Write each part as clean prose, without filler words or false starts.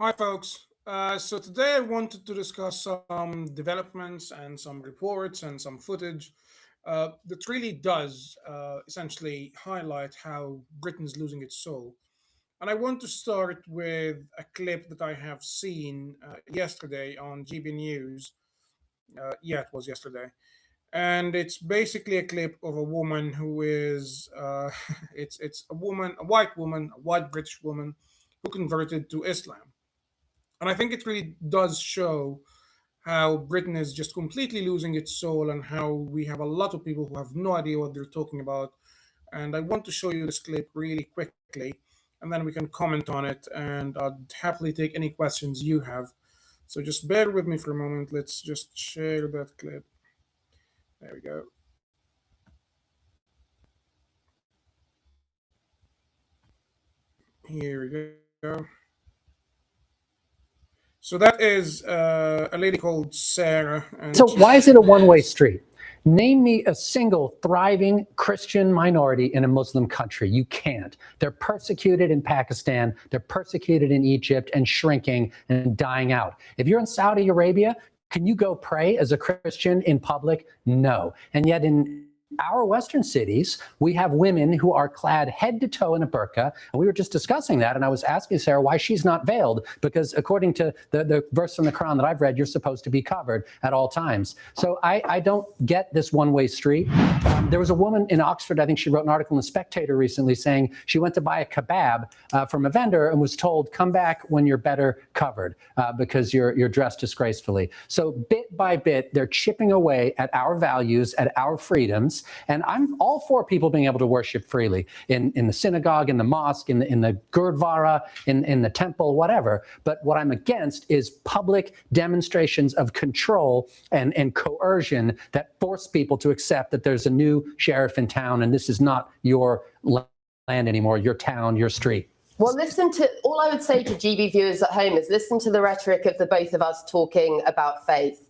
Hi, folks. So today I wanted to discuss some developments and some reports and some footage that really does essentially highlight how Britain's losing its soul. And I want to start with a clip that I have seen yesterday on GB News. Yeah, it was yesterday. And it's basically a clip of a woman who is, it's a woman, a white British woman who converted to Islam. And I think it really does show how Britain is just completely losing its soul and how we have a lot of people who have no idea what they're talking about. And I want to show you this clip really quickly, and then we can comment on it. And I'd happily take any questions you have. So just bear with me for a moment. Let's just share that clip. There we go. Here we go. So that is a lady called Sarah, and So why is it a one-way street? Name me a single thriving Christian minority in a Muslim country. You can't. They're persecuted in Pakistan, they're persecuted in Egypt and shrinking and dying out. If you're in Saudi Arabia, can you go pray as a Christian in public? No. And yet in our Western cities, we have women who are clad head to toe in a burqa. And we were just discussing that. And I was asking Sarah why she's not veiled, because according to the verse from the Quran that I've read, you're supposed to be covered at all times. So I don't get this one-way street. There was a woman in Oxford, I think she wrote an article in The Spectator recently saying she went to buy a kebab from a vendor and was told, come back when you're better covered because you're dressed disgracefully. So bit by bit, they're chipping away at our values, at our freedoms. And I'm all for people being able to worship freely in the synagogue, in the mosque, in the Gurdwara, in the temple, whatever. But what I'm against is public demonstrations of control and coercion that force people to accept that there's a new sheriff in town and this is not your land anymore, your town, your street. Well, all I would say to GB viewers at home is listen to the rhetoric of the both of us talking about faith.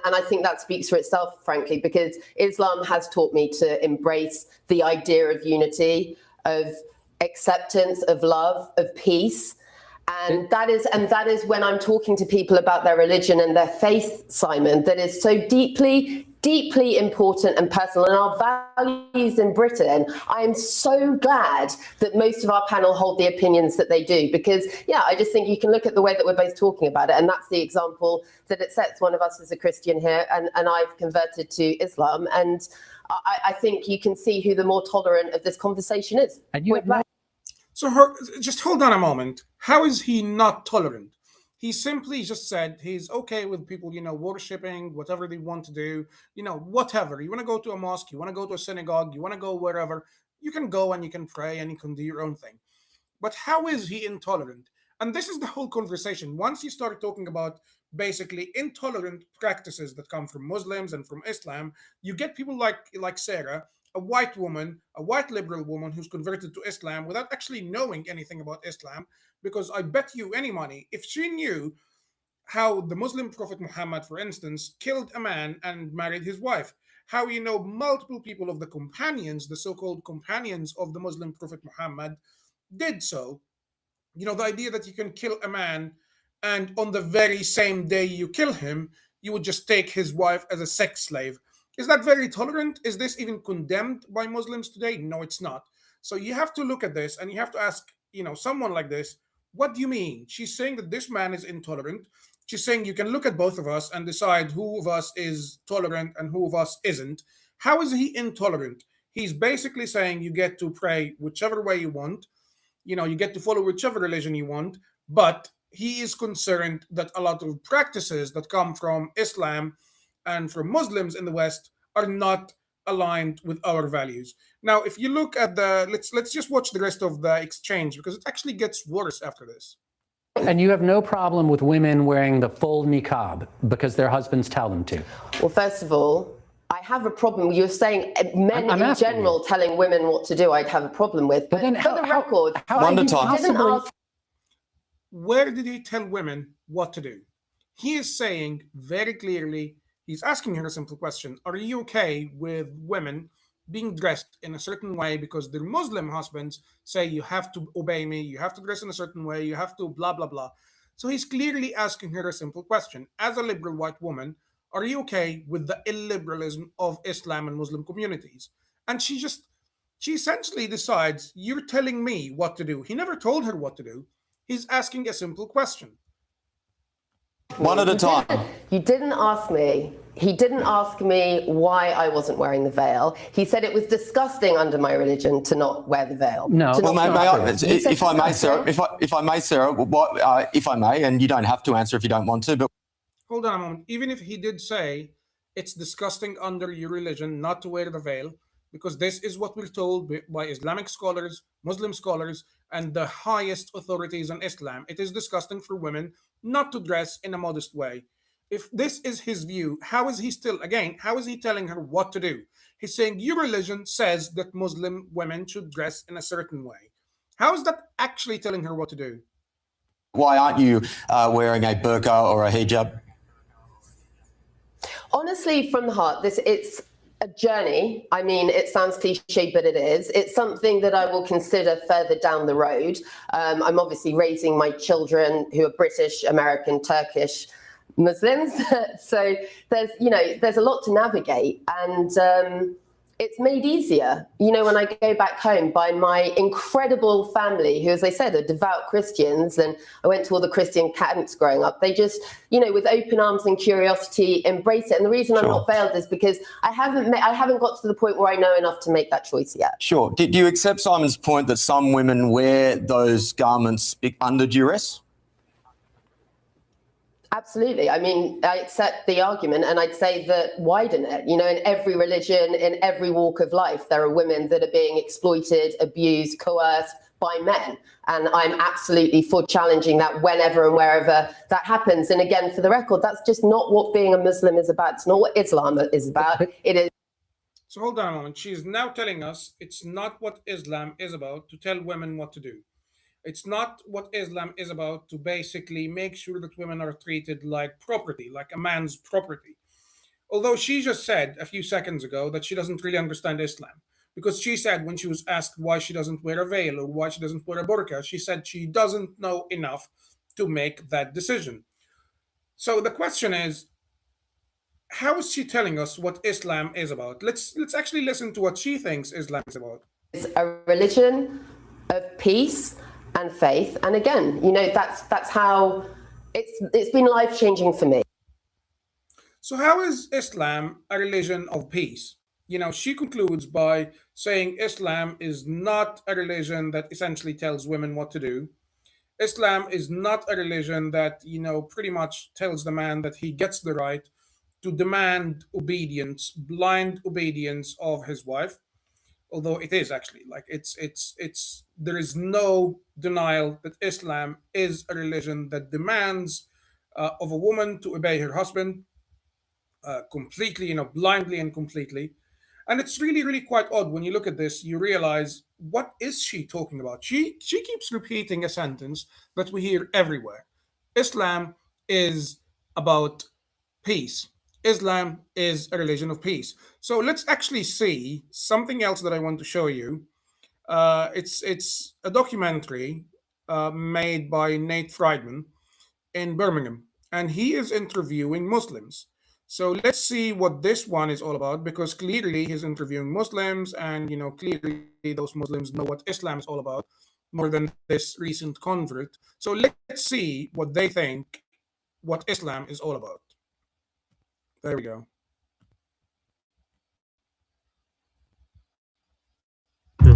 And I think that speaks for itself, frankly, because Islam has taught me to embrace the idea of unity, of acceptance, of love, of peace. And that is when I'm talking to people about their religion and their faith, Simon, that is so deeply, deeply important and personal. And our values in Britain, I am so glad that most of our panel hold the opinions that they do, because, yeah, I just think you can look at the way that we're both talking about it. And that's the example that it sets. One of us is a Christian here, and I've converted to Islam. And I think you can see who the more tolerant of this conversation is. And you have So just hold on a moment. How is he not tolerant? He simply just said he's okay with people, worshiping whatever they want to do, whatever. You want to go to a mosque, you want to go to a synagogue, you want to go wherever, you can go and you can pray and you can do your own thing. But how is he intolerant? And this is the whole conversation. Once you start talking about basically intolerant practices that come from Muslims and from Islam, you get people like Sarah, a white woman, a white liberal woman who's converted to Islam without actually knowing anything about Islam. Because I bet you any money, if she knew how the Muslim Prophet Muhammad, for instance, killed a man and married his wife, how multiple people of the companions, the so-called companions of the Muslim Prophet Muhammad, did so. The idea that you can kill a man and on the very same day you kill him, you would just take his wife as a sex slave. Is that very tolerant? Is this even condemned by Muslims today? No, it's not. So you have to look at this and you have to ask, someone like this, what do you mean? She's saying that this man is intolerant. She's saying you can look at both of us and decide who of us is tolerant and who of us isn't. How is he intolerant? He's basically saying you get to pray whichever way you want. You get to follow whichever religion you want, but he is concerned that a lot of practices that come from Islam and from Muslims in the West are not aligned with our values. Now, if you look at let's just watch the rest of the exchange, because it actually gets worse after this. And you have no problem with women wearing the full niqab because their husbands tell them to? Well, first of all, I have a problem. You're saying men in general telling women what to do, I'd have a problem with. But then for the record, where did he tell women what to do? He is saying very clearly, he's asking her a simple question. Are you okay with women being dressed in a certain way because their Muslim husbands say you have to obey me, you have to dress in a certain way, you have to blah, blah, blah. So he's clearly asking her a simple question. As a liberal white woman, are you okay with the illiberalism of Islam and Muslim communities? And she essentially decides, you're telling me what to do. He never told her what to do. He's asking a simple question. One at a time. You didn't ask me. He didn't ask me why I wasn't wearing the veil. He said it was disgusting under my religion to not wear the veil. No. Well, if I may, Sarah, disgusting. if I may, and you don't have to answer if you don't want to, but Hold on a moment. Even if he did say it's disgusting under your religion not to wear the veil, because this is what we're told by Islamic scholars, Muslim scholars, and the highest authorities on Islam, it is disgusting for women not to dress in a modest way. If this is his view, how is he telling her what to do? He's saying your religion says that Muslim women should dress in a certain way. How is that actually telling her what to do? why aren't you wearing a burqa or a hijab? Honestly, from the heart, it's a journey. I mean, it sounds cliche, but it is. It's something that I will consider further down the road. I'm obviously raising my children who are British, American, Turkish Muslims. So there's a lot to navigate, and it's made easier, when I go back home, by my incredible family, who, as I said, are devout Christians, and I went to all the Christian camps growing up. They just, with open arms and curiosity, embrace it. And the reason I'm not veiled is because I haven't got to the point where I know enough to make that choice yet. Sure. Do you accept Simon's point that some women wear those garments under duress? Absolutely. I mean, I accept the argument, and I'd say that widen it. In every religion, in every walk of life, there are women that are being exploited, abused, coerced by men. And I'm absolutely for challenging that whenever and wherever that happens. And again, for the record, that's just not what being a Muslim is about. It's not what Islam is about. It is. So hold on a moment. She is now telling us it's not what Islam is about to tell women what to do. It's not what Islam is about to basically make sure that women are treated like property, like a man's property. Although she just said a few seconds ago that she doesn't really understand Islam. Because she said, when she was asked why she doesn't wear a veil or why she doesn't wear a burqa, she said she doesn't know enough to make that decision. So the question is, how is she telling us what Islam is about? Let's actually listen to what she thinks Islam is about. It's a religion of peace and faith, and again, that's how it's been life-changing for me. So how is Islam a religion of peace? She concludes by saying Islam is not a religion that essentially tells women what to do. Islam is not a religion that, pretty much tells the man that he gets the right to demand obedience, blind obedience of his wife. Although it is actually there is no denial that Islam is a religion that demands of a woman to obey her husband completely, blindly and completely. And it's really, really quite odd when you look at this. You realize, what is she talking about? She keeps repeating a sentence that we hear everywhere. Islam is about peace. Islam is a religion of peace. So let's actually see something else that I want to show you. It's a documentary made by Nate Friedman in Birmingham, and he is interviewing Muslims. So let's see what this one is all about, because clearly he's interviewing Muslims, and clearly those Muslims know what Islam is all about more than this recent convert. So let's see what they think what Islam is all about. There we go.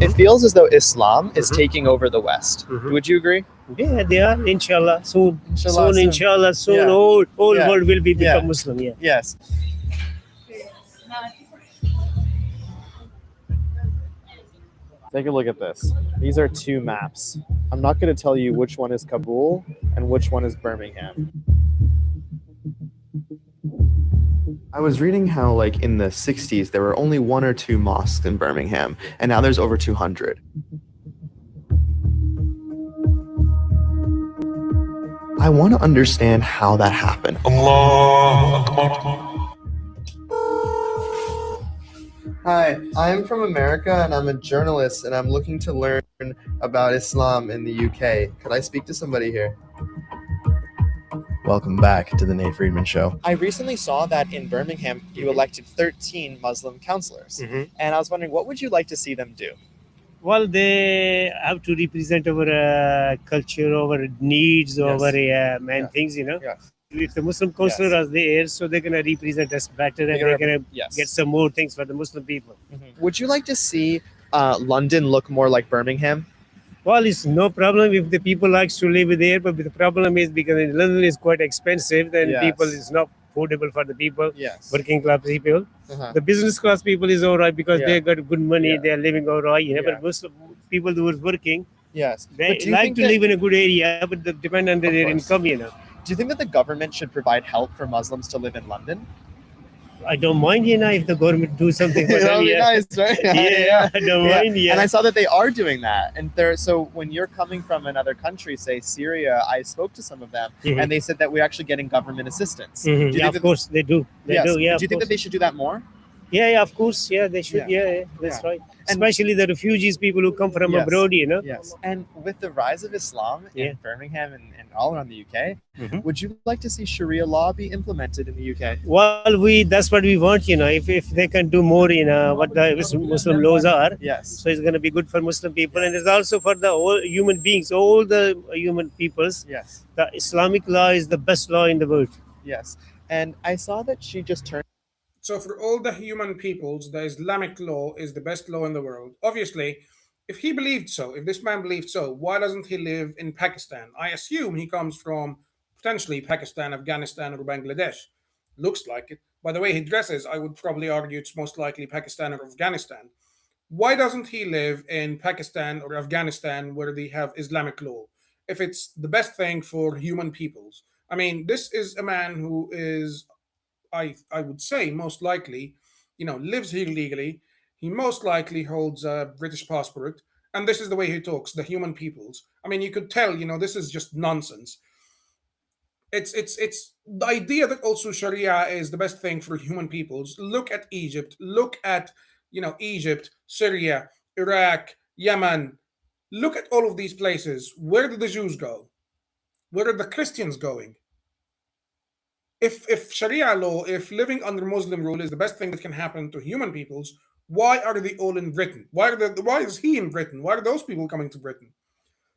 It feels as though Islam is taking over the West. Would you agree? Yeah, they are, inshallah, soon. Inshallah, Soon, Yeah. all Yeah. world will become Yeah. Muslim, yeah. Yes. Take a look at this. These are two maps. I'm not going to tell you which one is Kabul and which one is Birmingham. I was reading how, in the 60s, there were only 1 or 2 mosques in Birmingham, and now there's over 200. I want to understand how that happened. Hi, I'm from America, and I'm a journalist, and I'm looking to learn about Islam in the UK. Could I speak to somebody here? Welcome back to the Nate Friedman Show. I recently saw that in Birmingham, you elected 13 Muslim councillors. Mhm. And I was wondering, what would you like to see them do? Well, they have to represent our culture, our needs, Yes. our main Yeah. things, you know. Yes. If the Muslim councillors are there, so they're going to represent us better and They're they're going to Yes. get some more things for the Muslim people. Would you like to see London look more like Birmingham? Well, it's no problem if the people likes to live there, but the problem is because in London is quite expensive, then Yes. people is not affordable for the people, Yes. working class people. Uh-huh. The business class people is all right because Yeah. they got good money, Yeah. they are living all right. You know, Yeah. but most of people who are working, Yes. they But do you like think to that- live in a good area, but they depend on Of their course. income. You know, Do you think that the government should provide help for Muslims to live in London? I don't mind. You know, if the government do something for That them, would be yeah. nice, right? Yeah, I don't mind. Yeah, And I saw that they are doing that. And they're so when you're coming from another country, say Syria, I spoke to some of them Mhm. and they said that we're actually getting government assistance. Mhm. Do you Yeah, think of that- course they do. They Yes. do. Yeah, Do you think that they should do that more? yeah, of course. Yeah, they should. Yeah, that's right. And- Especially the refugees, people who come from Yes. abroad. You know. Yes. And with the rise of Islam Yeah. in Birmingham and all around the UK, Mhm. would you like to see Sharia law be implemented in the UK? Well, that's what we want. You know, if they can do more, you know, what the Muslim laws are. Yes. So it's going to be good for Muslim people, and it's also for the all human beings, all the human peoples. Yes. The Islamic law is the best law in the world. Yes. And I saw that she just turned. So for all the human peoples, the Islamic law is the best law in the world. Obviously, if he believed so, if this man believed so, why doesn't he live in Pakistan? I assume he comes from potentially Pakistan, Afghanistan, or Bangladesh. Looks like it. By the way he dresses, I would probably argue it's most likely Pakistan or Afghanistan. Why doesn't he live in Pakistan or Afghanistan where they have Islamic law? If it's the best thing for human peoples. I mean, this is a man who is, I would say, most likely, lives here legally. He most likely holds a British passport, and this is the way he talks. The human peoples. I mean, you could tell. This is just nonsense. It's the idea that also Sharia is the best thing for human peoples. Look at Egypt. Look at Egypt, Syria, Iraq, Yemen. Look at all of these places. Where did the Jews go? Where are the Christians going? If Sharia law, if living under Muslim rule is the best thing that can happen to human peoples, why are they all in Britain? Why is he in Britain? Why are those people coming to Britain?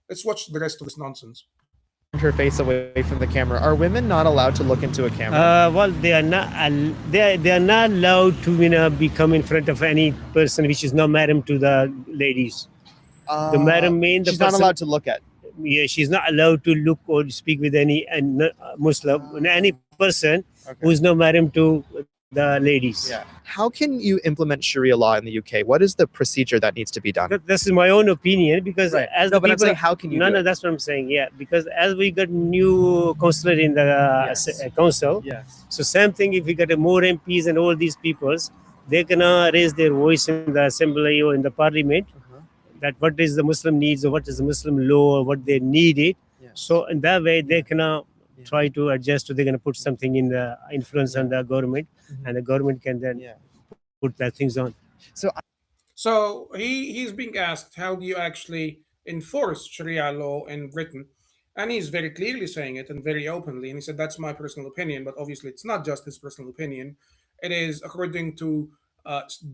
Let's watch the rest of this nonsense. Her face away from the camera. Are women not allowed to look into a camera? Well, they are not. They are not allowed to become in front of any person which is not married to the ladies. The madam mean the she's not person- allowed to look at. Yeah, she's not allowed to look or speak with any Muslim, any person who is not married to the ladies. Yeah. How can you implement Sharia law in the UK? What is the procedure that needs to be done? This is my own opinion because Right. as No, the but I'm people, saying, how can you no, do no, it? that's what I'm saying. Yeah, because as we got new councillor in the Yes. council, Yes. so same thing. If we get more MPs and all these peoples, they can raise their voice in the assembly or in the parliament. That what is the Muslim needs or what is the Muslim law or what they need it. Yes. So in that way they can try to adjust. Or they're going to put something in the influence on the government, and the government can then Yeah. put that things on. So he's being asked, how do you actually enforce Sharia law in Britain? And he's very clearly saying it and very openly. And he said, that's my personal opinion. But obviously, it's not just his personal opinion. It is according to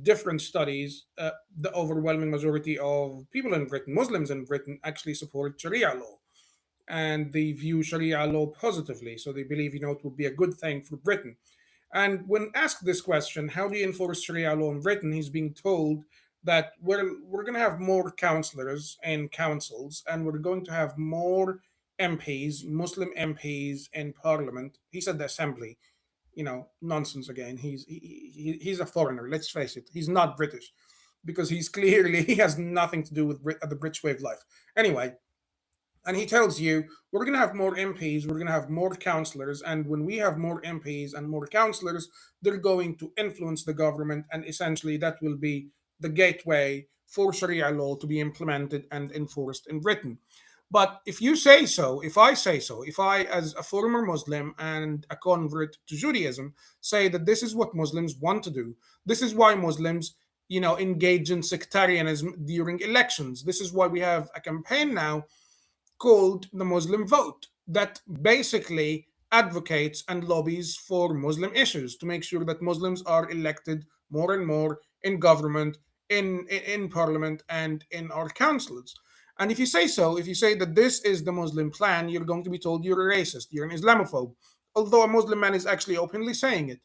different studies. The overwhelming majority of people in Britain, Muslims in Britain, actually support Sharia law. And they view Sharia law positively. So they believe, it would be a good thing for Britain. And when asked this question, how do you enforce Sharia law in Britain? He's being told that we're going to have more councillors and councils, and we're going to have more MPs, Muslim MPs in Parliament. He said the Assembly. Nonsense again. He's a foreigner. Let's face it. He's not British, because he has nothing to do with the British way of life. Anyway, and he tells you we're going to have more MPs, we're going to have more councillors, and when we have more MPs and more councillors, they're going to influence the government, and essentially that will be the gateway for Sharia law to be implemented and enforced in Britain. But if you say so, if I say so, if I, as a former Muslim and a convert to Judaism, say that this is what Muslims want to do, this is why Muslims, engage in sectarianism during elections. This is why we have a campaign now called the Muslim Vote that basically advocates and lobbies for Muslim issues to make sure that Muslims are elected more and more in government, in parliament, and in our councils. And if you say so, if you say that this is the Muslim plan, you're going to be told you're a racist, you're an Islamophobe, although a Muslim man is actually openly saying it.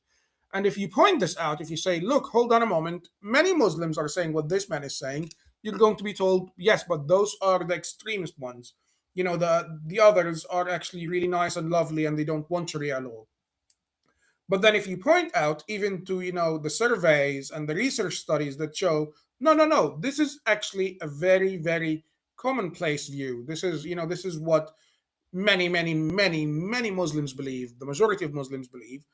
And if you point this out, if you say, look, hold on a moment, many Muslims are saying what this man is saying, you're going to be told, yes, but those are the extremist ones. You know, the others are actually really nice and lovely and they don't want Sharia law. But then if you point out even to, you know, the surveys and the research studies that show, no, this is actually a very, very commonplace view. This is, you know, this is what many Muslims believe, the majority of Muslims believe.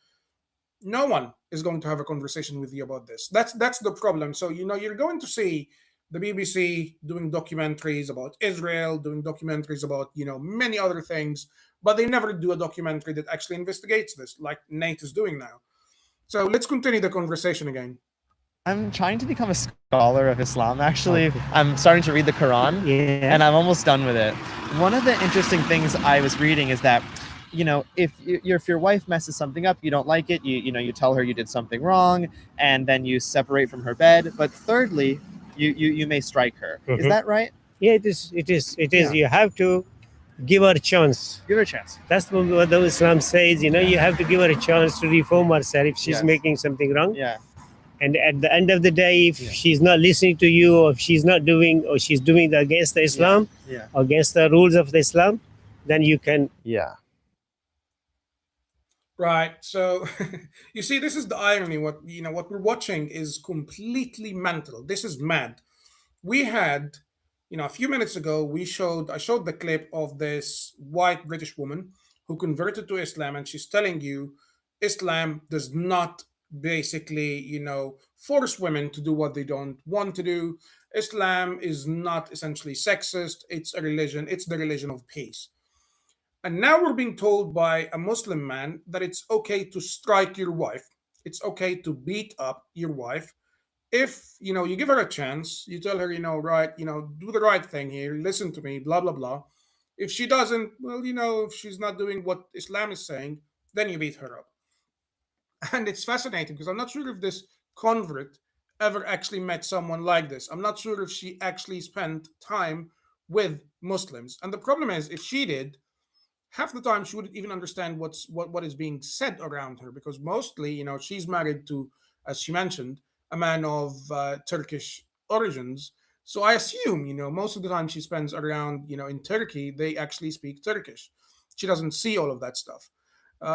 No one is going to have a conversation with you about this. That's the problem. So, you know, you're going to see the BBC doing documentaries about Israel, doing documentaries about, you know, many other things, but they never do a documentary that actually investigates this, like Nate is doing now. So let's continue the conversation again. I'm trying to become a scholar of Islam, actually. I'm starting to read the Quran, and I'm almost done with it. One of the interesting things I was reading is that, you know, if your wife messes something up, you don't like it, you tell her you did something wrong, and then you separate from her bed. But thirdly, you may strike her. Is that right? Yeah, it is. Yeah. You have to give her a chance. Give her a chance. That's what the Islam says. You know, you have to give her a chance to reform herself if she's Yes. making something wrong. Yeah. And at the end of the day, if she's not listening to you, or if she's not doing, or she's doing against the Islam, Yeah. against the rules of the Islam, then you can. Yeah. Right. So you see, this is the irony. What we're watching is completely mental. This is mad. We had, you know, a few minutes ago, I showed the clip of this white British woman who converted to Islam, and she's telling you Islam does not basically, you know, force women to do what they don't want to do. Islam is not essentially sexist. It's a religion. It's the religion of peace. And now we're being told by a Muslim man that it's okay to strike your wife. It's okay to beat up your wife. If, you know, you give her a chance, you tell her, you know, right, you know, do the right thing here, listen to me, blah, blah, blah. If she doesn't, well, you know, if she's not doing what Islam is saying, then you beat her up. And it's fascinating because I'm not sure if this convert ever actually met someone like this. I'm not sure if she actually spent time with Muslims. And the problem is, if she did, half the time she wouldn't even understand what is being said around her, because mostly, you know, she's married to, as she mentioned, a man of Turkish origins. So I assume, you know, most of the time she spends around, you know, in Turkey, they actually speak Turkish. She doesn't see all of that stuff.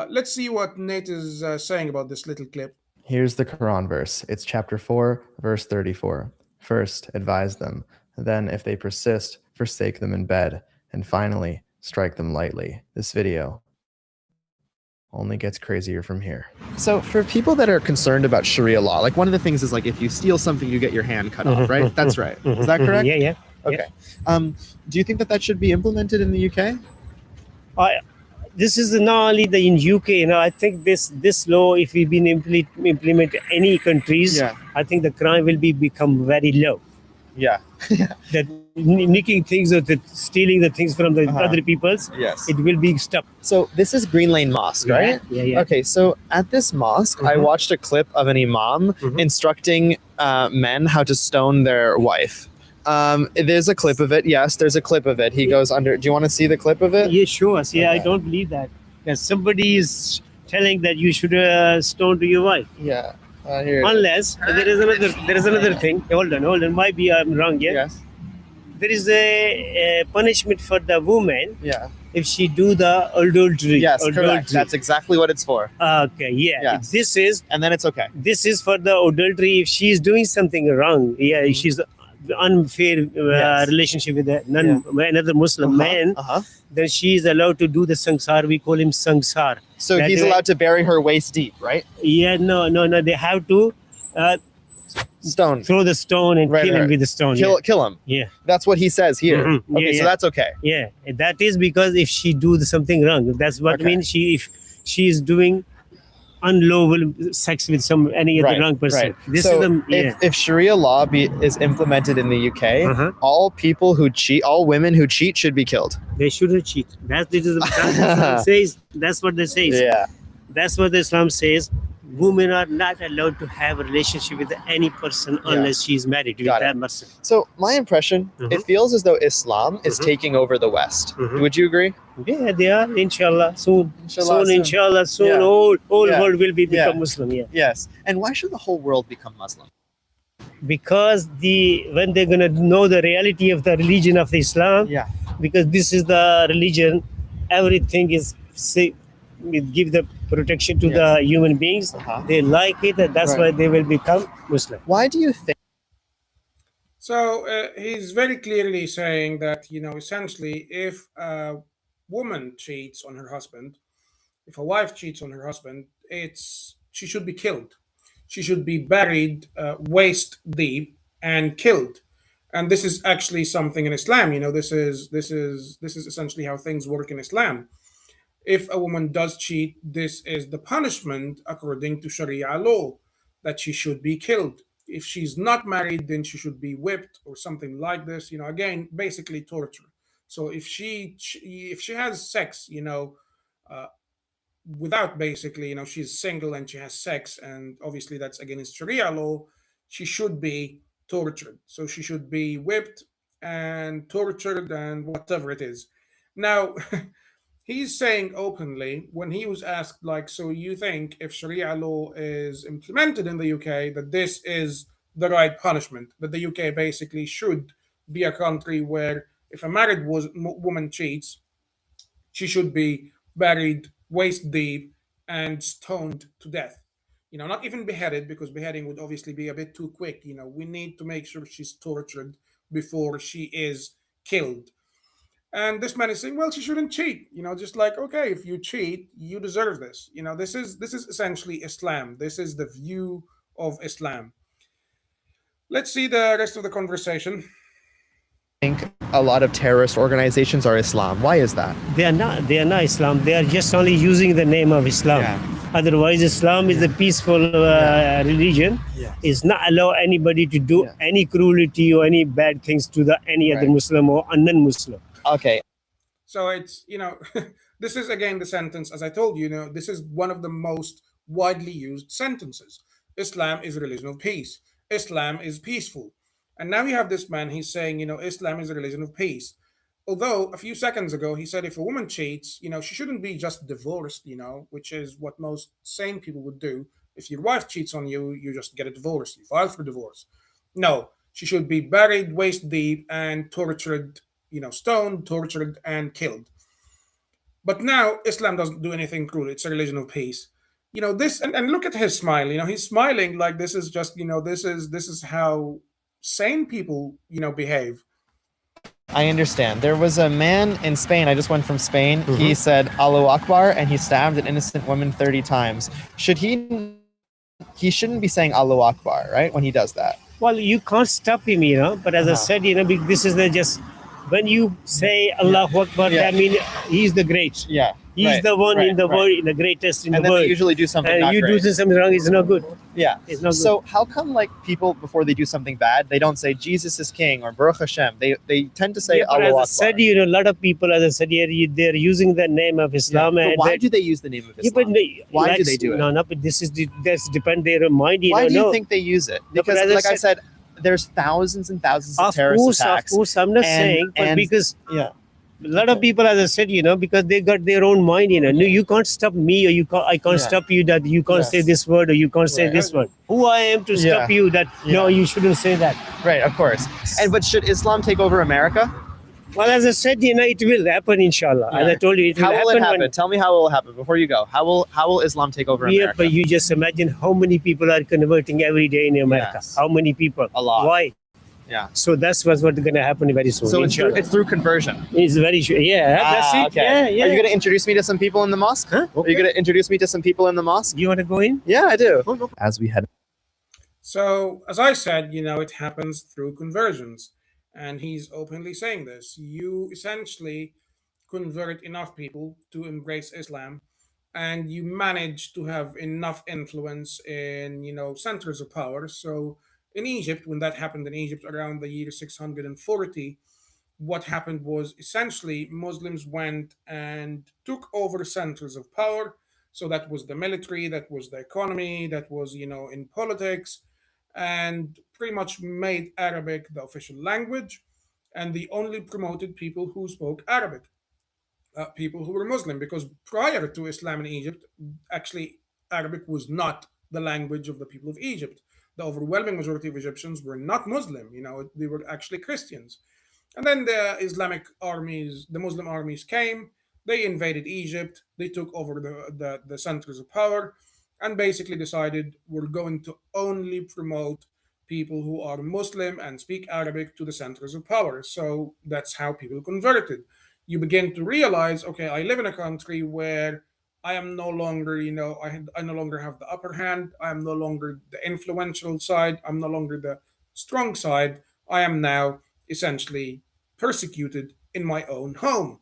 Let's see what Nate is saying about this little clip. Here's the Quran verse. It's chapter 4, verse 34. First, advise them. Then, if they persist, forsake them in bed. And finally, strike them lightly. This video only gets crazier from here. So for people that are concerned about Sharia law, like one of the things is like if you steal something, you get your hand cut off, right? That's right. Is that correct? Yeah. Okay. Do you think that should be implemented in the UK? This is not only in UK. You know, I think this law, if we've been implement any countries, I think the crime will become very low. Yeah. That nicking things or stealing the things from the other people's, Yes. it will be stopped. So this is Green Lane Mosque, right? Yeah. Okay, so at this mosque, I watched a clip of an imam instructing men how to stone their wife. There's a clip of it. Yes, there's a clip of it. He goes under. Do you want to see the clip of it? Yeah, sure. Yeah, Okay. I don't believe that. That somebody is telling that you should stone to your wife. Yeah. Here. it is. Unless there is another thing. Hold on. Might be I'm wrong. Yeah. Yes. There is a punishment for the woman Yeah. if she do the adultery. Yes, Adultery. correct. That's exactly what it's for. Okay. Yeah. Yes. This And then it's okay. is for the adultery. If she is doing something wrong, she's unfair Yes. relationship with another Muslim man, then she is allowed to do the sangsar. We call him sangsar. So That he's way- allowed to bury her waist deep, right? Yeah, no. They have to Stone. throw the stone and Right, kill him right. with the stone. Kill him. Yeah. That's what he says here. Mhm. Okay, Yeah, so yeah. that's okay. Yeah, that is because if she do something wrong, that's what Okay. means. If she is doing unlawful sex with any other wrong person. This so is the if Sharia law is implemented in the UK, all people who cheat, all women who cheat should be killed. they shouldn't cheat. That's what Islam says. That's what they say. Yeah. That's what the Islam says. Women are not allowed to have a relationship with any person unless she's married with Got it. that person. So my impression, it feels as though Islam is taking over the West. Would you agree? Yeah, they are. Inshallah, soon. Inshallah, soon. Inshallah, soon. Yeah. Whole Yeah. world will become Yeah. Muslim. Yeah. Yes. And why should the whole world become Muslim? Because when they're gonna know the reality of the religion of Islam, Yeah. because this is the religion, everything is it give the protection to the human beings. They like it, and that's why they will become Muslim. Why do you think? So he's very clearly saying that, essentially, if a woman cheats on her husband, if a wife cheats on her husband, she should be killed. She should be buried waist deep and killed. And this is actually something in Islam. This is essentially how things work in Islam. If a woman does cheat, this is the punishment according to Sharia law, that she should be killed. If she's not married, then she should be whipped or something like this. Again, basically torture. So if she has sex, without basically, she's single and she has sex, and obviously that's against Sharia law, she should be tortured. So she should be whipped and tortured and whatever it is. Now, he's saying openly, when he was asked, like, so you think if Sharia law is implemented in the UK, that this is the right punishment, that the UK basically should be a country where if a married woman cheats, she should be buried waist deep and stoned to death. Not even beheaded, because beheading would obviously be a bit too quick. We need to make sure she's tortured before she is killed. And this man is saying, well, she shouldn't cheat. Just like, okay, if you cheat, you deserve this. This is essentially Islam. This is the view of Islam. Let's see the rest of the conversation. I think a lot of terrorist organizations are Islam. Why is that? They are not Islam. They are just only using the name of Islam. Otherwise, Islam is a peaceful religion. It's not allow anybody to do any cruelty or any bad things to any other Muslim or non-Muslim. Okay. So it's, this is again the sentence, as I told you, this is one of the most widely used sentences. Islam is a religion of peace. Islam is peaceful. And now you have this man, he's saying, Islam is a religion of peace. Although a few seconds ago, he said if a woman cheats, she shouldn't be just divorced, which is what most sane people would do. If your wife cheats on you, you just get a divorce. You file for divorce. No, she should be buried waist deep and tortured, stoned, tortured, and killed. But now Islam doesn't do anything cruel. It's a religion of peace. This, and look at his smile. He's smiling like this is just, this is how sane people, behave. I understand. There was a man in Spain. I just went from Spain. He said Allahu Akbar and he stabbed an innocent woman 30 times. He shouldn't be saying Allahu Akbar, right? When he does that. Well, you can't stop him, But as I said, this is when you say Allahu Akbar, that means he's the great. Yeah. He's the one in the world, the greatest in the And then world. they usually do something And not you great. do something wrong, it's not good. Yeah. It's not So how come people before they do something bad, they don't say Jesus is King or Baruch Hashem? They tend to say but Allahu as I Akbar. said, a lot of people, as I said here, they're using the name of Islam. But And why do they use the name of Islam? Why do they do it? No, but that's depend their mind. Why do you think they use it? No, but Because, as I like I said, there's thousands and thousands of terrorist attacks. Of course, I'm not saying, but because a lot of people, as I said, because they got their own mind, No, you can't stop me, or I can't stop you that you can't say this word or you can't say this word. Who I am to stop you that no, you shouldn't say that. Right, of course. But should Islam take over America? Well, as I said, it will happen, inshallah. As I told you, it will How will it happen. happen? Tell me how it will happen before you go. How will Islam take over America? But you just imagine how many people are converting every day in America. Yes. How many people? A lot. Why? Yeah. So that's what's going to happen very soon. So it's through conversion. It's very sure. Yeah, that's it. Okay. Yeah. Are you going to introduce me to some people in the mosque? Huh? Are you going to introduce me to some people in the mosque? You want to go in? Yeah, I do. As we head. So, as I said, it happens through conversions. And he's openly saying this. You essentially convert enough people to embrace Islam, and you manage to have enough influence in, centers of power. So in Egypt, when that happened in Egypt around the year 640, what happened was essentially Muslims went and took over centers of power. So that was the military, that was the economy, that was, in politics, and pretty much made Arabic the official language. And they only promoted people who spoke Arabic, people who were Muslim, because prior to Islam in Egypt, actually, Arabic was not the language of the people of Egypt. The overwhelming majority of Egyptians were not Muslim, they were actually Christians. And then the Islamic armies, the Muslim armies came, they invaded Egypt, they took over the centers of power, and basically decided we're going to only promote people who are Muslim and speak Arabic to the centers of power. So that's how people converted. You begin to realize, okay, I live in a country where I am no longer, I no longer have the upper hand. I am no longer the influential side. I'm no longer the strong side. I am now essentially persecuted in my own home.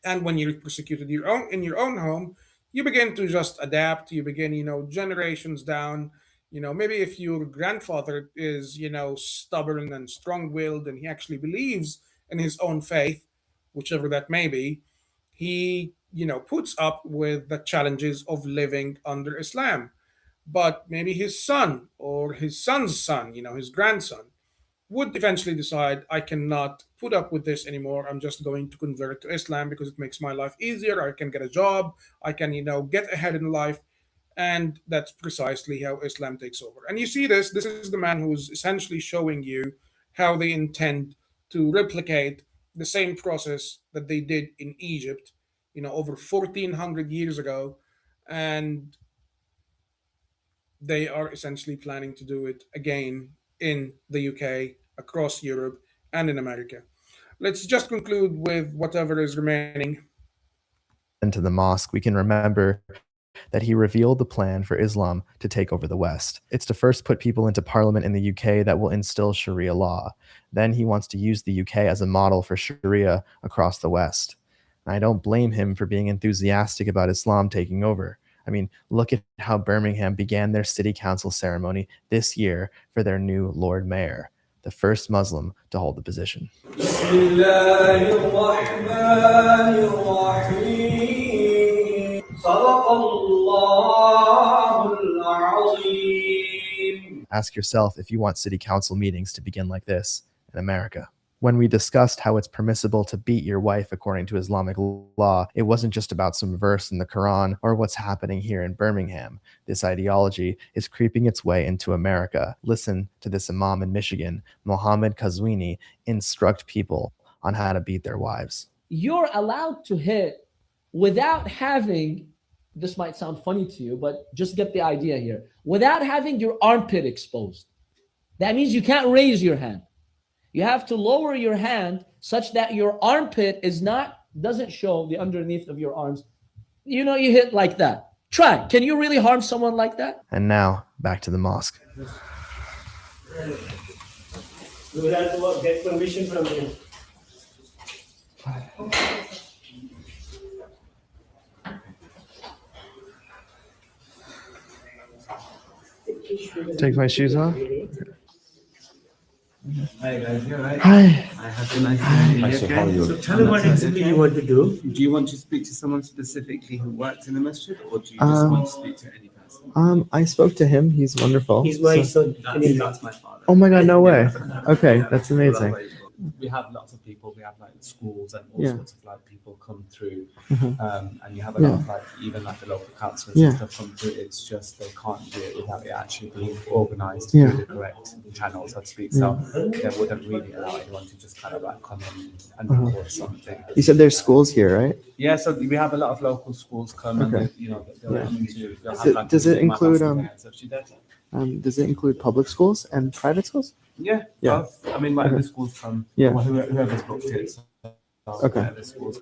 And when you're persecuted in your own home, you begin to just adapt. You begin, generations down. Maybe if your grandfather is, stubborn and strong-willed, and he actually believes in his own faith, whichever that may be, he, puts up with the challenges of living under Islam. But maybe his son or his son's son, his grandson, would eventually decide, I cannot put up with this anymore. I'm just going to convert to Islam because it makes my life easier. I can get a job. I can, get ahead in life. And that's precisely how Islam takes over. And you see this. This is the man who's essentially showing you how they intend to replicate the same process that they did in Egypt, over 1400 years ago. And they are essentially planning to do it again in the UK, across Europe, and in America. Let's just conclude with whatever is remaining. Into the mosque, we can remember that he revealed the plan for Islam to take over the West. It's to first put people into parliament in the UK that will instill Sharia law. Then he wants to use the UK as a model for Sharia across the West. And I don't blame him for being enthusiastic about Islam taking over. I mean, look at how Birmingham began their city council ceremony this year for their new Lord Mayor, the first Muslim to hold the position. Ask yourself if you want city council meetings to begin like this in America. When we discussed how it's permissible to beat your wife according to Islamic law, it wasn't just about some verse in the Quran or what's happening here in Birmingham. This ideology is creeping its way into America. Listen to this Imam in Michigan, Mohammed Kazwini, instruct people on how to beat their wives. You're allowed to hit without having, this might sound funny to you, but just get the idea here, without having your armpit exposed. That means you can't raise your hand. You have to lower your hand such that your armpit doesn't show the underneath of your arms. You hit like that. Try. Can you really harm someone like that? And now, back to the mosque. We will have to get permission from him. Take my shoes off. Hi guys, you alright? Hi. I have a nice day. Okay? So tell me what exactly you want to do. Do you want to speak to someone specifically who works in the masjid, or do you just want to speak to any person? I spoke to him. He's wonderful. He's my son. That's my father. Oh my God, no way. Okay, that's amazing. We have lots of people. We have like schools and all Yeah. sorts of like people come through, Mhm. and you have a lot of like even like the local councillors Yeah. and stuff come through. It's just they can't do it without it actually being organised Yeah. through the correct channels, so to speak. So they wouldn't really allow anyone to just kind of like come in and record something. You said there's schools here, right? Yeah, so we have a lot of local schools come Okay. and they'll Yeah. come into. They'll Does have, it- like, does it music, my house include, and that, so she does. Does it include public schools and private schools? Yeah, Yeah. both. I mean, whatever Okay. schools come, Yeah. or whoever's booked it. So Okay. whatever schools.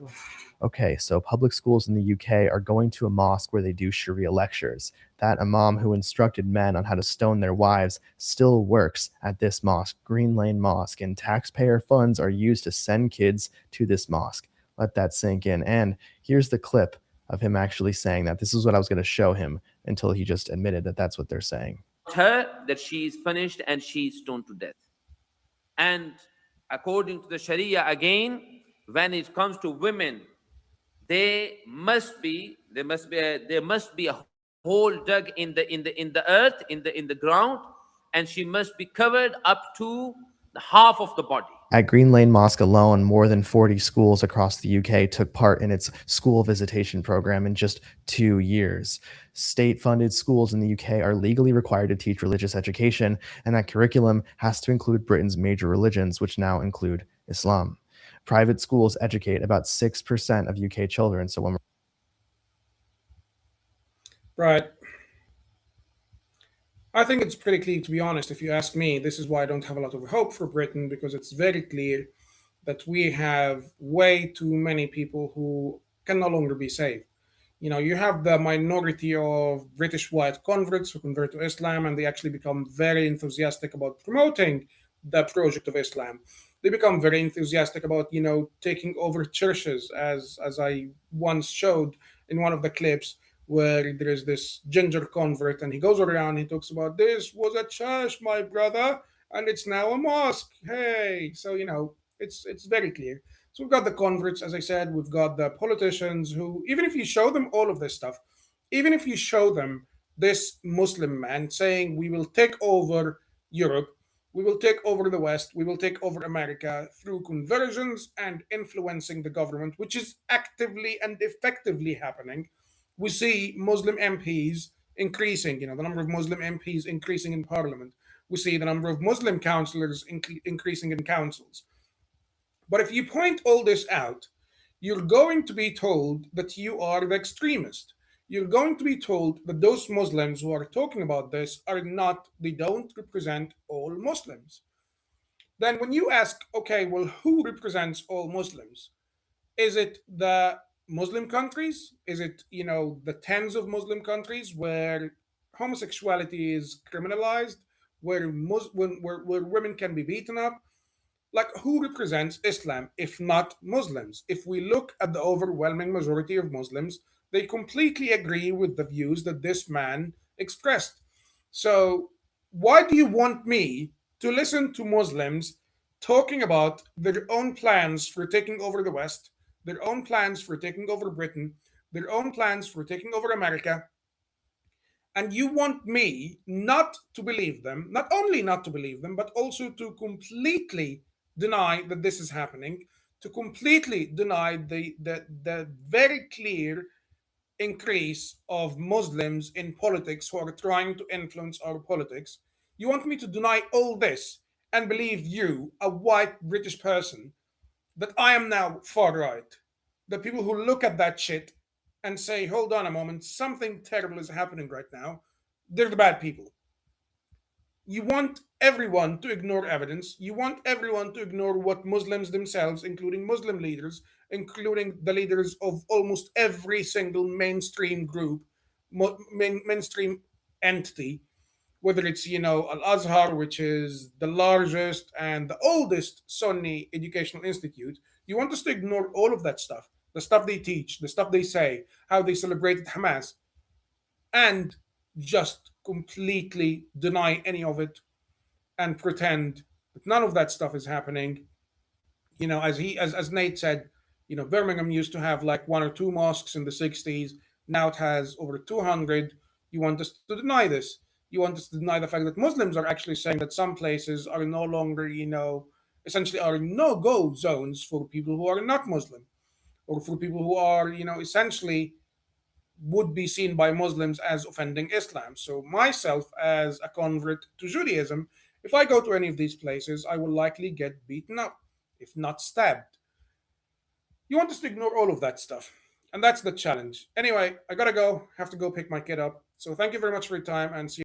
Okay, so public schools in the UK are going to a mosque where they do Sharia lectures. That imam who instructed men on how to stone their wives still works at this mosque, Green Lane Mosque, and taxpayer funds are used to send kids to this mosque. Let that sink in. And here's the clip of him actually saying that this is what I was going to show him, until he just admitted that that's what they're saying. Her that she is punished and she is stoned to death. And according to the Sharia, again, when it comes to women, there must be a hole dug in the earth, in the ground, and she must be covered up to the half of the body. At Green Lane Mosque alone, more than 40 schools across the UK took part in its school visitation program in just 2 years. State-funded schools in the UK are legally required to teach religious education, and that curriculum has to include Britain's major religions, which now include Islam. Private schools educate about 6% of UK children. So when Right. I think it's pretty clear, to be honest. If you ask me, this is why I don't have a lot of hope for Britain, because it's very clear that we have way too many people who can no longer be saved. You know, you have the minority of British white converts who convert to Islam, and they actually become very enthusiastic about promoting the project of Islam. They become very enthusiastic about, you know, taking over churches, as I once showed in one of the clips, where there is this ginger convert and he goes around, he talks about, this was a church, my brother, and it's now a mosque. Hey, so, you know, it's very clear. So we've got the converts, as I said, we've got the politicians who, even if you show them all of this stuff, even if you show them this Muslim man saying, we will take over Europe, we will take over the West, we will take over America through conversions and influencing the government, which is actively and effectively happening. We see Muslim MPs increasing, you know, the number of Muslim MPs increasing in parliament. We see the number of Muslim councillors increasing in councils. But if you point all this out, you're going to be told that you are the extremist. You're going to be told that those Muslims who are talking about this they don't represent all Muslims. Then when you ask, okay, well, who represents all Muslims? Is it the Muslim countries? Is it, you know, the tens of Muslim countries where homosexuality is criminalized, where women can be beaten up? Like, who represents Islam if not Muslims? If we look at the overwhelming majority of Muslims, they completely agree with the views that this man expressed. So why do you want me to listen to Muslims talking about their own plans for taking over the West, their own plans for taking over Britain, their own plans for taking over America, and you want me not to believe them, not only not to believe them, but also to completely deny that this is happening, to completely deny the very clear increase of Muslims in politics who are trying to influence our politics. You want me to deny all this and believe you, a white British person, that I am now far right? The people who look at that shit and say, hold on a moment, something terrible is happening right now, they're the bad people. You want everyone to ignore evidence. You want everyone to ignore what Muslims themselves, including Muslim leaders, including the leaders of almost every single mainstream group, mainstream entity, whether it's, you know, Al-Azhar, which is the largest and the oldest Sunni educational institute. You want us to ignore all of that stuff, the stuff they teach, the stuff they say, how they celebrated Hamas, and just completely deny any of it and pretend that none of that stuff is happening. You know, as Nate said, you know, Birmingham used to have like 1 or 2 mosques in the 60s. Now it has over 200. You want us to deny this. You want us to deny the fact that Muslims are actually saying that some places are no longer, you know, essentially are no-go zones for people who are not Muslim, or for people who are, you know, essentially would be seen by Muslims as offending Islam. So myself, as a convert to Judaism, if I go to any of these places, I will likely get beaten up, if not stabbed. You want us to ignore all of that stuff. And that's the challenge. Anyway, I gotta go. Have to go pick my kid up. So thank you very much for your time, and see you.